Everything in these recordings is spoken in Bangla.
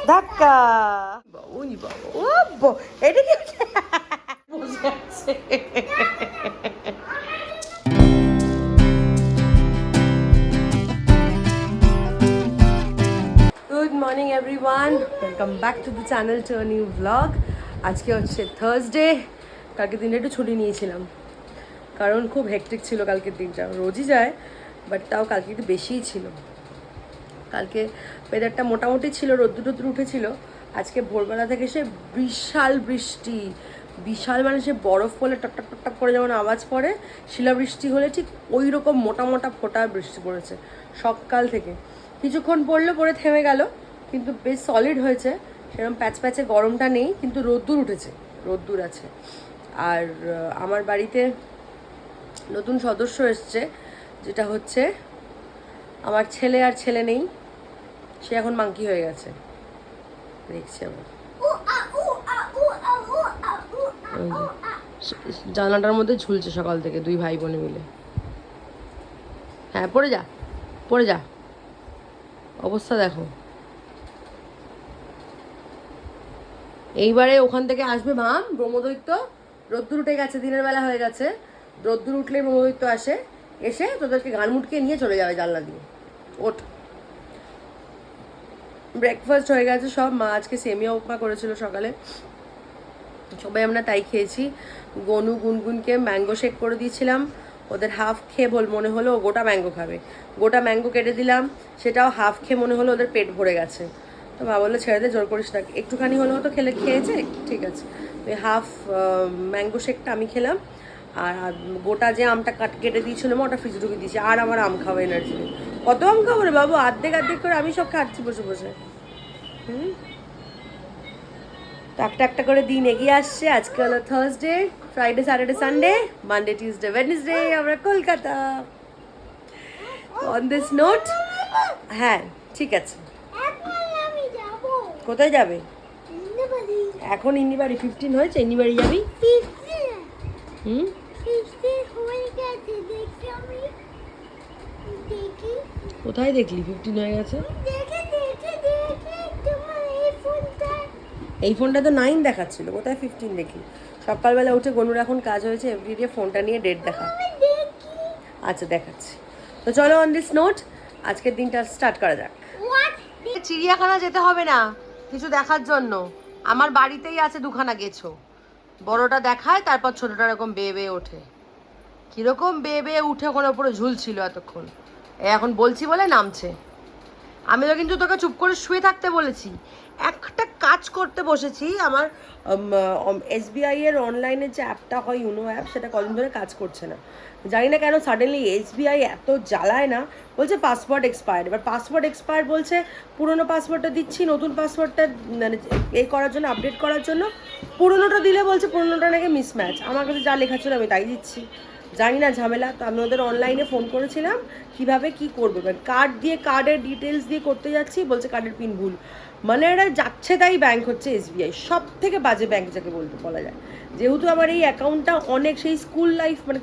ধাক্কা বাবুনি বাবা ও এটা কি বসে আছে good morning everyone welcome back to the channel to a new blog আজকে হচ্ছে থার্সডে কালকে দিনটা একটু ছুটি নিয়েছিলাম কারণ খুব হেক্টিক ছিল কালকের দিনটা রোজই যায় বাট তাও কালকে একটু বেশিই ছিল কালকে ওয়েদারটা মোটামুটি ছিল রোদ্দুর উঠেছিল আজকে ভোরবেলা থেকে সে বিশাল বৃষ্টি বিশাল মানে সে বরফ পড়লে টপটপ টপটপ করে যেমন আওয়াজ পড়ে শিলাবৃষ্টি হলে ঠিক ওই রকম মোটা মোটা ফোঁটা বৃষ্টি পড়েছে সকাল থেকে কিছুক্ষণ পড়লো পরে থেমে গেল কিন্তু বেশ সলিড হয়েছে সেরকম প্যাচ প্যাচে গরমটা নেই কিন্তু রোদ্দুর উঠেছে রোদ্দুর আছে আর আমার বাড়িতে নতুন সদস্য এসছে যেটা হচ্ছে আমার ছেলে আর ছেলে নেই সে এখন মাংকি হয়ে গেছে দেখছি আবার জানলাটার মধ্যে ঝুলছে সকাল থেকে দুই ভাই বোনে মিলে হ্যাঁ পড়ে যা অবস্থা দেখো এইবারে ওখান থেকে আসবে মাম ব্রহ্মদৈত্য রোদ্দুর উঠে গেছে দিনের বেলা হয়ে গেছে রোদ্দুর উঠলে ব্রহ্মদৈত্য আসে এসে তোদেরকে গান মুটকে নিয়ে চলে যাবে জানলা দিয়ে ওঠ ব্রেকফাস্ট হয়ে গেছে সব মা আজকে সেমিয়া উপমা করেছিল সকালে সবাই আমরা তাই খেয়েছি গনু গুনগুনকে ম্যাঙ্গো শেক করে দিয়েছিলাম ওদের হাফ খেয়ে মনে হলো ও গোটা ম্যাঙ্গো খাবে গোটা ম্যাঙ্গো কেটে দিলাম সেটাও হাফ খেয়ে মনে হলো ওদের পেট ভরে গেছে তো মা বললো ছেড়ে দে জোর করিস না একটুখানি হলেও তো খেয়েছে ঠিক আছে ওই হাফ ম্যাঙ্গো শেকটা আমি খেলাম আর গোটা যে আমটা কেটে দিয়েছিলাম ওটা ফ্রিজে ঢুকে দিয়েছি আর আমার আম খাওয়া এনার্জি নেই কত আম খাবো রে বাবু অর্ধেক করে আমি সব খাচ্ছি বসে বসে একটা একটা করে দিন এগিয়ে আসছে আজকে হলো Thursday Friday Saturday Sunday Monday Tuesday Wednesday আমরা কলকাতা অন দিস নোট হ্যাঁ ঠিক আছে কোথায় যাবে এখন ইন্দিবাড়ি 15 হয়েছে ইন্দিবাড়ি যাবি কোথায় দেখলি 15 হয়ে গেছে এই ফোনটা তো 9 দেখাচ্ছিল কোথায় 15 দেখলি সকালবেলা উঠে গনুর এখন কাজ হয়েছে এভরিডে ফোনটা নিয়ে ডেট দেখা আচ্ছা দেখাচ্ছি তো চলো অন দিস নোট আজকের দিনটা স্টার্ট করা যাক চিড়িয়াখানা যেতে হবে না কিছু দেখার জন্য আমার বাড়িতেই আছে দুখানা গেছো বড়টা দেখায় তারপর ছোটটা এরকম বেয়ে বেয়ে ওঠে কিরকম বেয়ে বেয়ে উঠে ওখানে উপরে ঝুলছিল এতক্ষণ এখন বলছি বলে নামছে আমি তো কিন্তু তোকে চুপ করে শুয়ে থাকতে বলেছি একটা কাজ করতে বসেছি আমার এসবিআই এর অনলাইনে যে অ্যাপটা হয় ইউনো অ্যাপ সেটা কদিন ধরে কাজ করছে না জানি না কেন সাডেনলি এসবিআই এত জ্বালায় না বলছে পাসওয়ার্ড এক্সপায়ার্ড এবার পাসওয়ার্ড এক্সপায়ার্ড বলছে পুরোনো পাসওয়ার্ডটা দিচ্ছি নতুন পাসওয়ার্ডটা মানে এই করার জন্য আপডেট করার জন্য পুরোনোটা দিলে বলছে পুরোনোটা নাকি মিসম্যাচ আমার কাছে যা লেখা ছিল আমি তাই দিচ্ছি জানি না ঝামেলা তো আমি ওদের অনলাইনে ফোন করেছিলাম কিভাবে কি করবে কার্ড দিয়ে কার্ডের ডিটেলস দিয়ে করতে যাচ্ছি বলছে কার্ডের পিন ভুল মানে এটা যাচ্ছে তাই ব্যাংক হচ্ছে এসবিআই সব থেকে বাজে ব্যাংক যাকে বলা যায় যেহেতু আমার এই অ্যাকাউন্টটা অনেক সেই স্কুল লাইফ মানে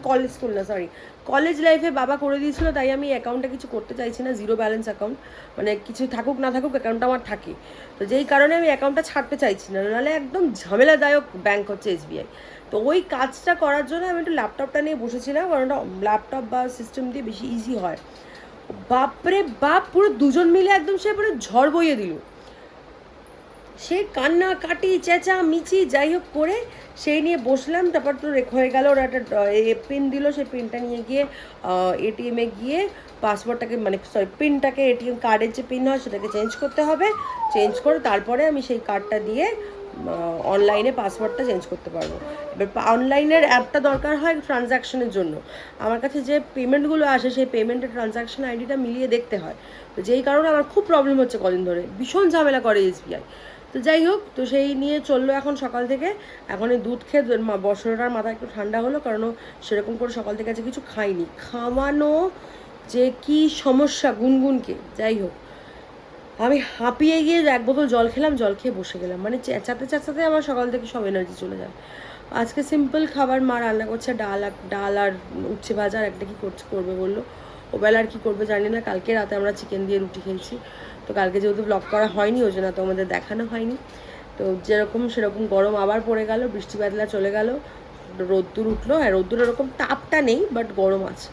কলেজ লাইফে বাবা করে দিয়েছিল তাই আমি অ্যাকাউন্টটা কিছু করতে চাইছি না জিরো ব্যালেন্স অ্যাকাউন্ট মানে কিছু থাকুক না থাকুক অ্যাকাউন্টটা আমার থাকে তো যেই কারণে আমি অ্যাকাউন্টটা ছাড়তে চাইছি না নাহলে একদম ঝামেলাদায়ক ব্যাংক হচ্ছে এসবিআই তো ওই কাজটা করার জন্য আমি একটু ল্যাপটপটা নিয়ে বসেছিলাম কারণ ওটা ল্যাপটপ বা সিস্টেম দিয়ে বেশি ইজি হয় বাপরে বাপ পুরো দুজন মিলে একদম সে পুরো ঝড় বইয়ে দিল সে কান্না কাটি চেঁচা মিচি যাই হোক করে সেই নিয়ে বসলাম তারপর তো হয়ে গেল ওরা একটা পিন দিল সেই পিনটা নিয়ে গিয়ে এটিএমে গিয়ে পাসওয়ার্ডটাকে মানে পিনটাকে এটিএম কার্ডের যে পিন হয় সেটাকে চেঞ্জ করতে হবে চেঞ্জ করে তারপরে আমি সেই কার্ডটা দিয়ে অনলাইনে পাসওয়ার্ডটা চেঞ্জ করতে পারবো এবার অনলাইনের অ্যাপটা দরকার হয় ট্রানজ্যাকশনের জন্য আমার কাছে যে পেমেন্টগুলো আসে সেই পেমেন্টের ট্রানজ্যাকশন আইডিটা মিলিয়ে দেখতে হয় তো যেই কারণে আমার খুব প্রবলেম হচ্ছে কদিন ধরে ভীষণ ঝামেলা করে এসবিআই তো যাই হোক তো সেই নিয়ে চললো এখন সকাল থেকে এখন এই দুধ খেয়ে বছরটার মাথা একটু ঠান্ডা হলো কারণ সেরকম করে সকাল থেকে আজকে কিছু খাইনি খাওয়ানো যে কি সমস্যা গুনগুনকে যাই হোক আমি হাঁপিয়ে গিয়ে এক বোতল জল খেলাম জল খেয়ে বসে গেলাম মানে চেঁচাতে আমার সকাল থেকে সব এনার্জি চলে যায় আজকে সিম্পল খাবার মা রান্না করছে ডাল আর উচ্ছে ভাজা আর একটা কি করবে বললো ওবেলা আর কী করবে জানি না। কালকে রাতে আমরা চিকেন দিয়ে রুটি খেয়েছি, তো কালকে যেহেতু ব্লগ করা হয়নি ওই জন্য তো আমাদের দেখানো হয়নি। তো যেরকম সেরকম গরম আবার পড়ে গেল, বৃষ্টি বাদলা চলে গেল, রোদ্দুর উঠলো। হ্যাঁ, রোদ্দুর এরকম তাপটা নেই, বাট গরম আছে।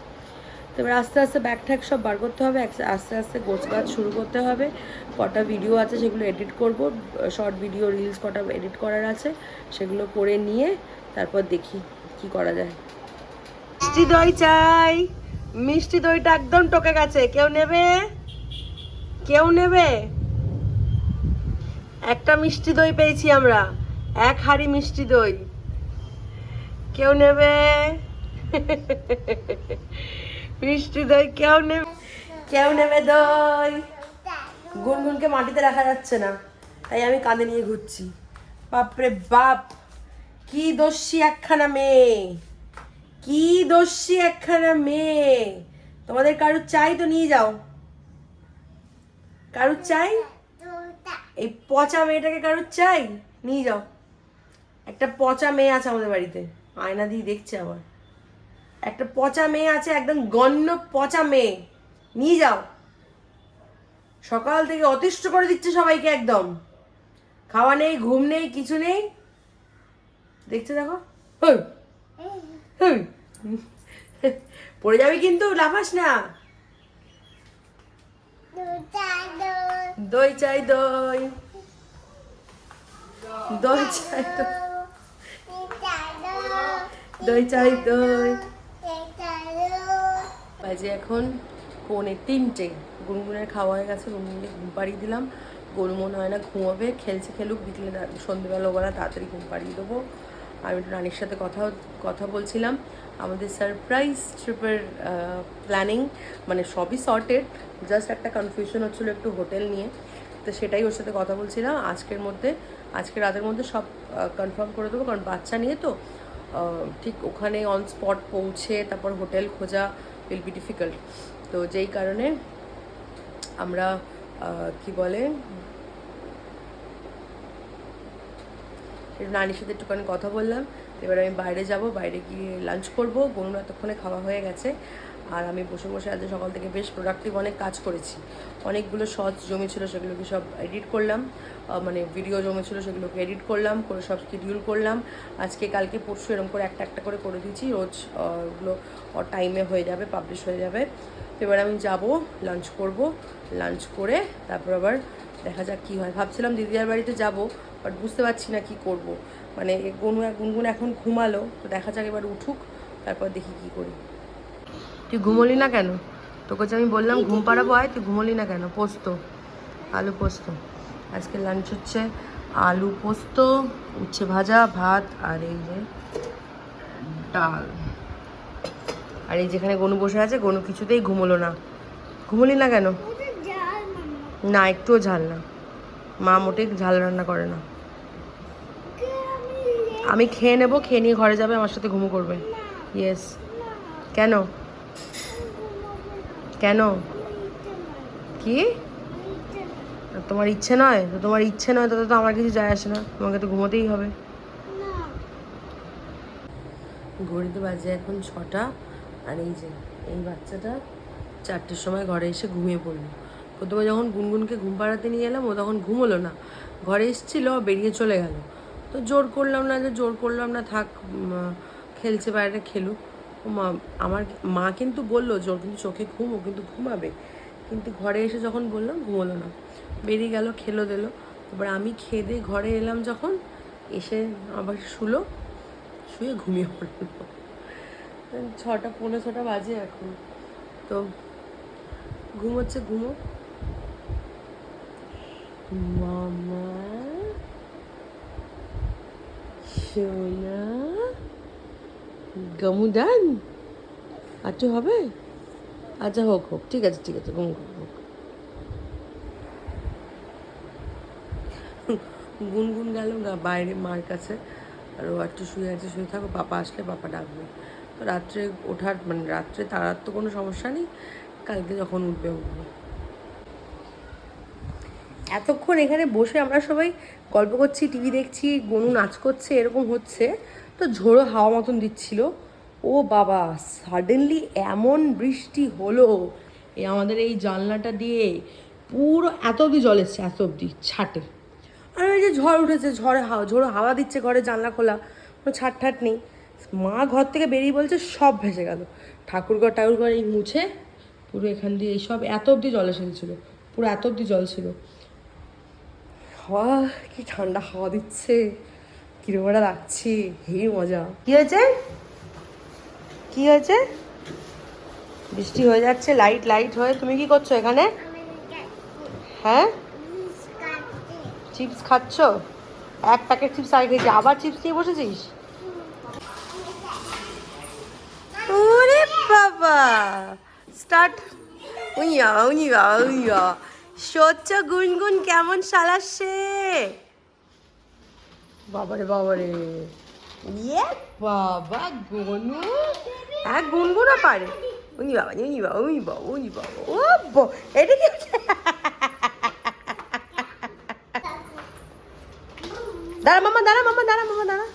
তো এবার আস্তে আস্তে ব্যাগ ঠ্যাগ সব বার করতে হবে, আস্তে আস্তে গোছগাছ শুরু করতে হবে। কটা ভিডিও আছে সেগুলো এডিট করব, শর্ট ভিডিও রিলস কটা এডিট করার আছে, সেগুলো করে নিয়ে তারপর দেখি কি করা যায়। মিষ্টি দই চাই, মিষ্টি দইটা একদম টকে গেছে। কেউ নেবে? কেউ নেবে? একটা মিষ্টি দই পেয়েছি আমরা, 1 হাঁড়ি মিষ্টি দই। কেউ নেবে? মিষ্টি দই কেউ নেবে? কেউ নেবে দই? গুনগুনকে মাটিতে রাখা যাচ্ছে না, তাই আমি কাঁধে নিয়ে ঘুরছি। বাপরে বাপ, কি দস্যি একখানা মেয়ে, কি দস্যি একখানা মেয়ে। তোমাদের কারুর চাই তো নিয়ে যাও, কারুর চাই? এই পচা মেয়েটাকে কারুর চাই? নিয়ে যাও। একটা পচা মেয়ে আছে আমাদের বাড়িতে, আয়না দিয়ে দেখছে আবার। একটা পচা মেয়ে আছে, একদম গণ্য পচা মেয়ে, নিয়ে যাও। সকাল থেকে অতিষ্ঠ করে দিচ্ছে সবাইকে, একদম খাওয়া নেই, ঘুম নেই, কিছু নেই। দেখছে দেখো, পড়ে যাবি কিন্তু, লাফাস না। দই চাই, দই, দই চাই, দই চাই, দই। বাজে এখন 2:45। গুনগুনের খাওয়া হয়ে গেছে, গুনগুনকে ঘুম পাড়িয়ে দিলাম। গরু মনে হয় না ঘুমোবে, খেলছে খেলুক, বিকেলে সন্ধ্যেবেলা ওবেলা তাড়াতাড়ি ঘুম পাড়িয়ে দেবো। আমি একটু রানীর সাথে কথা বলছিলাম আমাদের সারপ্রাইজ ট্রিপের প্ল্যানিং, মানে সবই সর্টেড, জাস্ট একটা কনফিউশন হচ্ছিলো একটু হোটেল নিয়ে। তো সেটাই ওর সাথে কথা বলছিলাম। আজকে রাতের মধ্যে সব কনফার্ম করে দেবো, কারণ বাচ্চা নিয়ে তো ঠিক ওখানে অন স্পট পৌঁছে তারপর হোটেল খোঁজা উইল বি ডিফিকাল্ট। তো যেই কারণে আমরা কি বলে নানির সাথে একটুখানি কথা বললাম। এবার আমি বাইরে যাব, বাইরে গিয়ে লাঞ্চ করবো। গরুর এতক্ষণে খাওয়া হয়ে গেছে, আর আমি বসে বসে আজ সকাল থেকে বেশ প্রোডাক্টিভ অনেক কাজ করেছি। অনেকগুলো শর্টস জমেছিল, সেগুলোকে সব এডিট করলাম, মানে ভিডিও জমেছিল সেগুলোকে এডিট করলাম, করে সব শিডিউল করলাম। আজকে কালকে পরশু এরকম করে একটা একটা করে করে দিয়েছি, রোজ ওগুলো টাইমে হয়ে যাবে, পাবলিশ হয়ে যাবে। তো এবার আমি যাব, লাঞ্চ করব, লাঞ্চ করে তারপর আবার দেখা যাক কী হয়। ভাবছিলাম দিদিয়ার বাড়িতে যাব, বাট বুঝতে পারছি না কি করব। মানে গুনগুন এখন ঘুমালো, তো দেখা যাক এবার উঠুক, তারপর দেখি কি করি। তুই ঘুমোলি না কেন? তোকে যে আমি বললাম ঘুম পাড়াবো, আয়, তুই ঘুমোলি না কেন? পোস্ত, আলু পোস্ত। আজকে লাঞ্চ হচ্ছে আলু পোস্ত, উচ্ছে ভাজা, ভাত, আর এই যে ডাল। আর এই যেখানে গনু বসে আছে, গনু কিছুতেই ঘুমোলো না। ঘুমোলি না কেন? না, একটুও ঝাল না, মা মোটেই ঝাল রান্না করে না। আমি খেয়ে নেবো, খেয়ে নিয়ে ঘরে যাবে, আমার সাথে ঘুমো করবে। ইয়েস। কেন? কেন? কি? তোমার ইচ্ছে নয়? তো তোমার ইচ্ছে নয়, তাতে তো আমার কিছু যায় আসে না, তোমাকে তো ঘুমোতেই হবে। ঘড়িতে বাজে এখন 6টা, আর এই যে এই বাচ্চাটা 4টের সময় ঘরে এসে ঘুমিয়ে পড়লো। প্রথমে যখন গুনগুনকে ঘুম পাড়াতে নিয়ে এলাম, ও তখন ঘুমোলো না, ঘরে এসেছিলো, বেরিয়ে চলে গেল। তো জোর করলাম না, থাক, খেলছে বাইরে, খেলুক। আমার মা কিন্তু বললো যে ওর কিন্তু চোখে ঘুম, ও কিন্তু ঘুমাবে, কিন্তু ঘরে এসে যখন বললাম ঘুমোলো না, বেরিয়ে গেল, খেলো দিলো। তারপর আমি খেয়ে দিয়ে ঘরে এলাম, যখন এসে আবার শুয়ে ঘুমিয়ে পড়লো। 6টা, 6:45 বাজে এখন, তো ঘুমোচ্ছে, ঘুমো। মামা সোনা গামুদান আচ্ছা হবে, আচ্ছা হোক, ঠিক আছে, ঘুম হোক। গুনগুন গেল বাইরে মার কাছে, আর ও একটু শুয়ে আছে, শুয়ে থাকো, পাপা আসলে পাপা ডাকবে। তো রাত্রে ওঠার, মানে রাত্রে তারার তো কোনো সমস্যা নেই, কালকে যখন উঠবে। এতক্ষণ এখানে বসে আমরা সবাই গল্প করছি, টিভি দেখছি, গনু নাচ করছে, এরকম হচ্ছে, তো ঝোড়ো হাওয়া মতন দিচ্ছিল। ও ও বাবা, সাডেনলি এমন বৃষ্টি হলো আমাদের এই জানলাটা দিয়ে পুরো এত অবধি জল এসছে, এত অবধি ছাটে। আর ওই যে ঝড় উঠেছে, ঝোড়ো হাওয়া দিচ্ছে, ঘরে জানলা খোলা, কোনো ছাট নেই। মা ঘর থেকে বেরিয়ে বলছে সব ভেসে গেল। ঠাকুরঘর এই মুছে পুরো এখান দিয়ে এইসব এত অবধি জল এসে গেছিলো, পুরো এত অবধি জল ছিল। হাওয়া, কি ঠান্ডা হাওয়া দিচ্ছে, কিরকম একটা লাগছে, হেবি মজা। কি হয়েছে, কি হয়েছে? বৃষ্টি হয়ে যাচ্ছে, লাইট হয়ে। তুমি কি করছো এখানে? হ্যাঁ, চিপস খাচ্ছ? এক প্যাকেট চিপস আর খেয়েছি, আবার চিপস নিয়ে বসেছিস? ওরে বাবা, স্টার্ট। উইয়া উইয়া উইয়া, সচ্চ গুনগুন কেমন সালাচ্ছে। বাবারে বাবারে, ইয়ে বাবা, গনু এক গুনগুনা পারে। উনি বাবা, উনি বাবা, উনি বাবা, উনি বাবা, ও এটা কি? দাঁড়া মামা, দাঁড়া মামা, দাঁড়া মামা, দাঁড়া।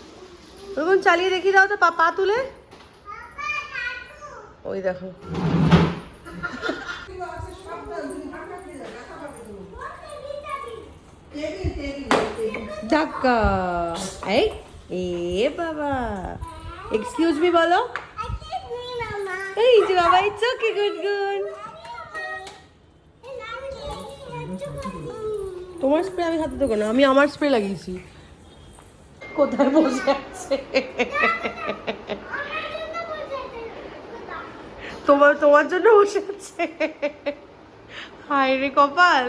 ওরকম চালিয়ে দেখিয়ে দাও তো, পা তুলে। ওই দেখো, ধাক্কা। এই এ বাবা, এক্সকিউজ মি বলো। এই যে বাবা, ইটস ওকে, গুড গুড। তোমার স্প্রে আমি হাতে দেবো না, আমি আমার স্প্রে লাগিয়েছি। কোথায় বসে আছে? তোমার জন্য বসে আছে। হায় রে কপাল।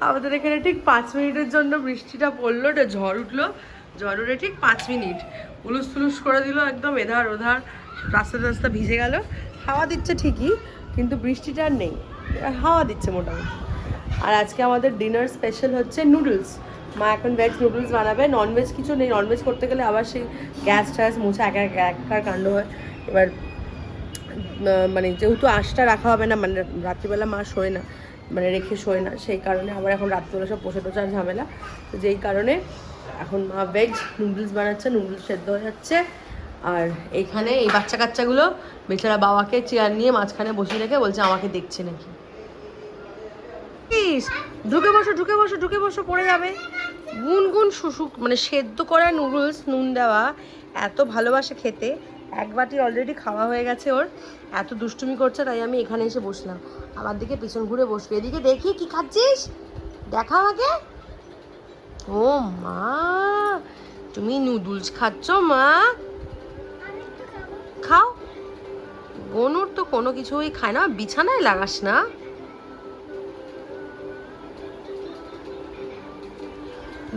আমাদের এখানে ঠিক 5 মিনিটের জন্য বৃষ্টিটা পড়লো, ঝড় উঠলো, ঝড় উঠে ঠিক 5 মিনিট উলুস ফুলুস করে দিল, একদম এধার ওধার রাস্তা ভিজে গেল। হাওয়া দিচ্ছে ঠিকই, কিন্তু বৃষ্টিটা আর নেই, হাওয়া দিচ্ছে মোটামুটি। আর আজকে আমাদের ডিনার স্পেশাল হচ্ছে নুডলস। মা এখন ভেজ নুডলস বানাবে, ননভেজ কিছু নেই। ননভেজ করতে গেলে আবার সেই গ্যাস ট্যাস মুছে একার কাণ্ড হয়। এবার মানে যেহেতু আঁশটা রাখা হবে না, মানে রাত্রিবেলা মা শোয় না, মানে রেখে শোয় না, সেই কারণে আবার এখন রাত্রিবেলা সব পোষা টোষার ঝামেলা। তো যেই কারণে এখন মা ভেজ নুডলস বানাচ্ছে, নুডলস সেদ্ধ হয়ে যাচ্ছে। আর এইখানে এই বাচ্চা কাচ্চাগুলো বেচারা বাবাকে চেয়ার নিয়ে মাঝখানে বসিয়ে রেখে বলছে আমাকে দেখছে নাকি। ঢুকে বসো পড়ে যাবে। গুনগুন শুশুক, মানে সেদ্ধ করা নুডলস নুন দেওয়া এত ভালোবাসে খেতে। এক বাটি অলরেডি খাওয়া হয়ে গেছে ওর, এত দুষ্টুমি করছে, তাই আমি এখানে এসে বসলাম। আমার দিকে পিছন ঘুরে বসবে, এদিকে দেখি কি খাচ্ছিস, দেখা আমাকে। ও মা, তুমি নুডলস খাচ্ছ মা? খাও। গনুর তো কোনো কিছুই খায় না, বিছানায় লাগাস না।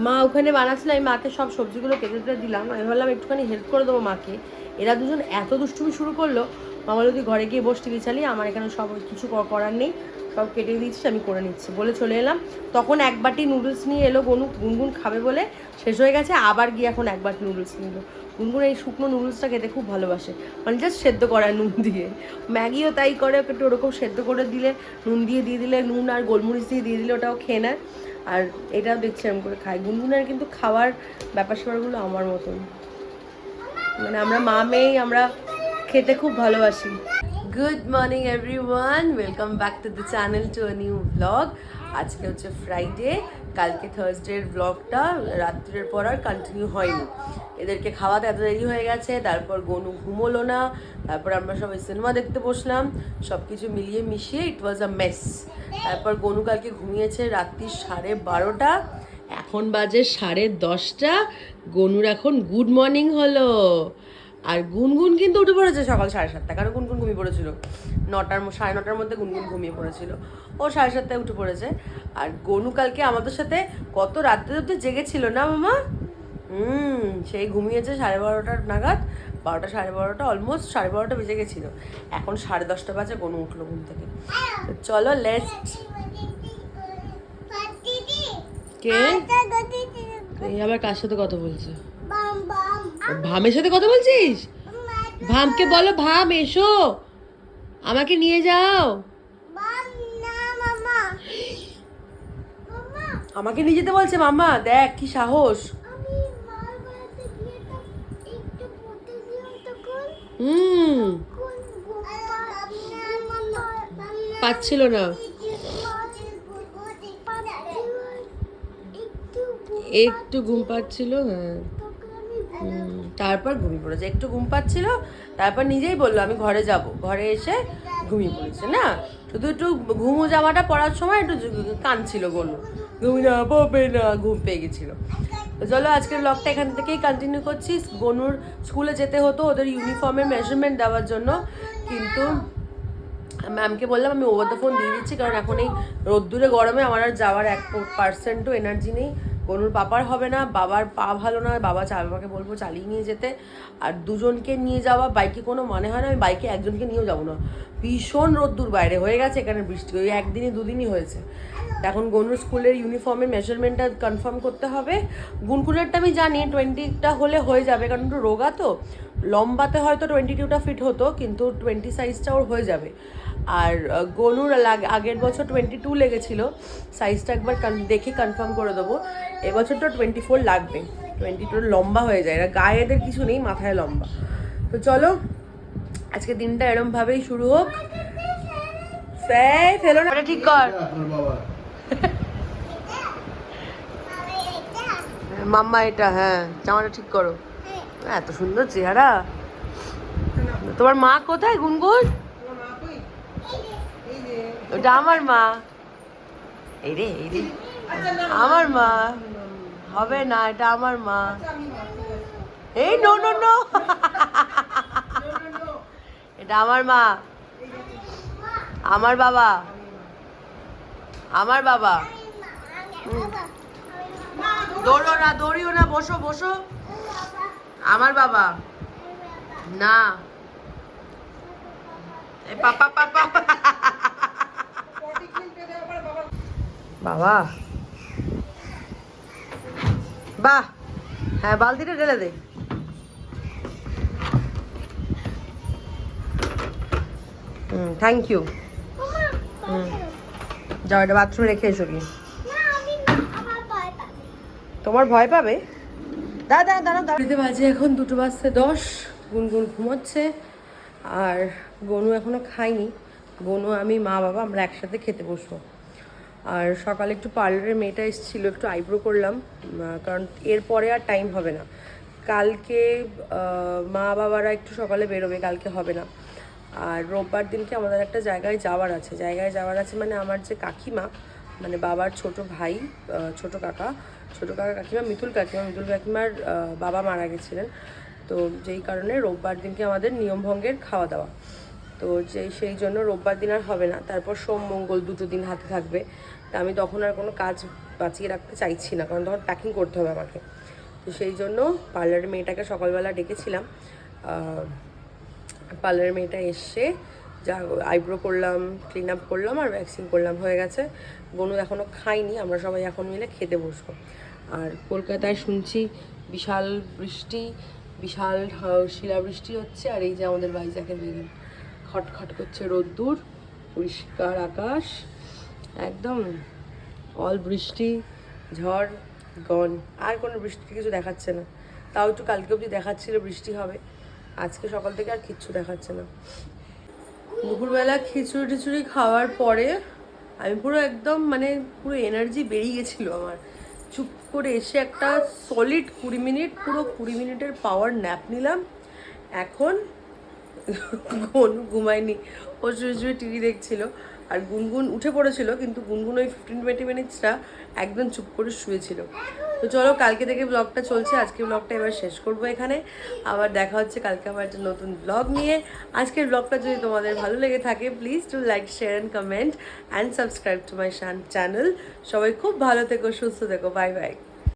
মা ওখানে বানাচ্ছিল, আমি মাকে সব সবজিগুলো কেটে দিলাম। আমি ভাবলাম একটুখানি হেল্প করে দেবো মাকে। এরা দুজন এত দুষ্টুমি শুরু করলো, মামা যদি ঘরে গিয়ে বসতে চালিয়ে, আমার এখানে সব কিছু করার নেই, সব কেটে দিচ্ছি, আমি করে নিচ্ছি বলে চলে এলাম। তখন এক বাটি নুডলস নিয়ে এলো গুনগুন খাবে বলে, শেষ হয়ে গেছে। আবার গিয়ে এখন এক বাটি নুডলস নিল। গুনগুন এই শুকনো নুডলসটা খেতে খুব ভালোবাসে, মানে জাস্ট সেদ্ধ করা নুন দিয়ে। ম্যাগিও তাই করে, একটু ওরকম সেদ্ধ করে দিলে, নুন দিয়ে দিলে, নুন আর গোলমরিচ দিয়ে দিলে ওটাও খেয়ে নেয়। আর এটাও দেখছি এরকম করে খাই। গুনগুনের কিন্তু খাওয়ার ব্যাপার স্যাপারগুলো আমার মতন, মানে আমরা মা মেয়েই আমরা খেতে খুব ভালোবাসি। Good morning everyone, welcome back to the channel, to a new blog. আজকে হচ্ছে ফ্রাইডে, কালকে থার্সডের ব্লগটা রাত্রের পর আর কন্টিনিউ হয়নি। এদেরকে খাওয়াতে এত দেরি হয়ে গেছে, তারপর গনু ঘুমোলো না, তারপর আমরা সবাই সিনেমা দেখতে বসলাম, সব কিছু মিলিয়ে মিশিয়ে ইট ওয়াজ আ মেস। তারপর গনু কালকে ঘুমিয়েছে রাত্রি 12:30, এখন বাজে 10:30। গনুর এখন গুড মর্নিং হলো। আর গুনগুন কিন্তু উঠে পড়েছে সকাল 7:30, কারণ গুনগুন ঘুমিয়ে পড়েছিল 9:30 মধ্যে। গুনগুন ঘুমিয়ে পড়েছিল, ও 7:30 উঠে পড়েছে। আর গনু কালকে আমাদের সাথে কত রাত্রে রাত্রে জেগেছিল না মামা? সেই ঘুমিয়েছে 12:30 নাগাদ, 12টা 12:30, অলমোস্ট 12:30 বেজে গেছিলো। এখন 10:30 বাজে, গনু উঠলো ঘুম থেকে। চলো লেটস। কে এই আবার কার সাথে কথা বলছে? ভামের সাথে কথা বলছিস? ভামকে বলো, ভাম এসো, আমাকে নিয়ে যাও। আমাকে নিয়ে যেতে বলছে মামা, দেখ কি সাহস। হুম, পাচ্ছিল না, একটু ঘুম পাচ্ছিল। হ্যাঁ, তারপর ঘুমিয়ে পড়েছে, একটু ঘুম পাচ্ছিল, তারপর নিজেই বললো আমি ঘরে যাব, ঘরে এসে ঘুমিয়ে পড়েছে। না, শুধু একটু ঘুমো জামাটা পড়ার সময় একটু কাঁদছিল গনু, ঘুমি না পাবে না, ঘুম পেয়ে গেছিল। তো চলো আজকের ব্লগটা এখান থেকেই কন্টিনিউ করছি। গনুর স্কুলে যেতে হতো ওদের ইউনিফর্মের মেজারমেন্ট দেওয়ার জন্য, কিন্তু ম্যামকে বললাম আমি ওভার দ্য ফোন দিয়ে দিচ্ছি, কারণ এখন এই রোদ্দুরে গরমে আমার আর যাওয়ার 1% এনার্জি নেই। গনুর পাপার হবে না, বাবার পা ভালো না, বাবাকে বলবো চালিয়ে নিয়ে যেতে। আর দুজনকে নিয়ে যাওয়া বাইকে কোনো মানে হয় না, আমি বাইকে একজনকে নিয়েও যাবো না, ভীষণ রোদ্দুর বাইরে হয়ে গেছে, এখানে বৃষ্টি ওই একদিনই দুদিনই হয়েছে। এখন গনুর স্কুলের ইউনিফর্মের মেজারমেন্টটা কনফার্ম করতে হবে। গুনগুনেরটা আমি জানি 20টা হলে হয়ে যাবে, কারণ একটু রোগা তো, লম্বাতে হয়তো 22টা ফিট হতো, কিন্তু 20 সাইজটা ওর হয়ে যাবে। আর গনুর আগের বছর 22 লেগেছিল, সাইজটা একবার দেখে কনফার্ম করে দেবো। এবছর তো 24 লাগবে, 22 লম্বা হয়ে যায়, এরা গায়ে এদের কিছু নেই, মাথায় লম্বা। তো চলো আজকে দিনটা এরমভাবেই শুরু হোক। ফেলো না, ঠিক কর মাম্মা, এটা হ্যাঁ জামাটা ঠিক করো। এত সুন্দর চেহারা। তোমার মা কোথায় গুনগুন? ওটা আমার মা। এই রে আমার মা হবে না, এটা আমার মা। এই নো নো নো, এটা আমার মা, আমার বাবা, আমার বাবা। দৌড়িও না, বসো বসো। আমার বাবা না, পাপা পাপা বাবা, বাহ, হ্যাঁ বালতিটা ঢেলে দে। Thank you. যাও, এটা বাথরুমে রেখে এসো কি। তোমার ভয় পাবে? দাঁড়া। বাজে এখন 2:10, গুনগুন ঘুমোচ্ছে, আর গনু এখনো খাইনি। গনু, আমি, মা, বাবা আমরা একসাথে খেতে বসবো। আর সকালে একটু পার্লারের মেয়েটা এসেছিলো, একটু আইব্রো করলাম, কারণ এরপরে আর টাইম হবে না। কালকে মা বাবারা একটু সকালে বেরোবে, কালকে হবে না। আর রোববার দিনকে আমাদের একটা জায়গায় যাওয়ার আছে মানে আমার যে কাকিমা, মানে বাবার ছোট ভাই, ছোট কাকা কাকিমা, মিতুল কাকিমার বাবা মারা গেছিলেন। তো যেই কারণে রোববার দিনকে আমাদের নিয়মভঙ্গের খাওয়া দাওয়া, তো সেই জন্য রোববার দিন আর হবে না। তারপর সোম মঙ্গল 2 দিন হাতে থাকবে। তা আমি তখন আর কোনো কাজ বাঁচিয়ে রাখতে চাইছি না, কারণ তখন প্যাকিং করতে হবে আমাকে। তো সেই জন্য পার্লারের মেয়েটাকে সকালবেলা ডেকেছিলাম। পার্লারের মেয়েটা এসে যা আইব্রো করলাম, ক্লিন আপ করলাম আর ভ্যাকসিন করলাম, হয়ে গেছে। গনু এখনও খাইনি, আমরা সবাই এখন মিলে খেতে বসবো। আর কলকাতায় শুনছি বিশাল বৃষ্টি, বিশাল শিলাবৃষ্টি হচ্ছে। আর এই যে আমাদের ভাইজাকে বেরিয়ে খটখট করছে রোদ্দুর, পরিষ্কার আকাশ, একদম অল বৃষ্টি, ঝড় গন। আর কোনো বৃষ্টি কিছু দেখাচ্ছে না, তাও একটু কালকে অবধি দেখাচ্ছিল বৃষ্টি হবে, আজকে সকাল থেকে আর কিচ্ছু দেখাচ্ছে না। দুপুরবেলা খিচুড়ি খাওয়ার পরে আমি পুরো একদম মানে পুরো এনার্জি বেরিয়ে গেছিলো আমার। চুপ করে এসে একটা সলিড 20 মিনিট, পুরো 20 মিনিটের পাওয়ার ন্যাপ নিলাম। এখন গনু ঘুমায়নি, ও শুয়ে টিভি দেখছিল। আর গুনগুন উঠে পড়েছিল, কিন্তু গুনগুন ওই 15-20 মিনিটসটা একদম চুপ করে শুয়েছিল। তো চলো, কালকে থেকে ব্লগটা চলছে, আজকে ব্লগটা এবার শেষ করবো এখানে। আবার দেখা হচ্ছে কালকে আবার একটা নতুন ব্লগ নিয়ে। আজকের ব্লগটা যদি তোমাদের ভালো লেগে থাকে, please do like, share and comment and subscribe to my channel. সবাই খুব ভালো থেকো, সুস্থ থেকো, বাই বাই।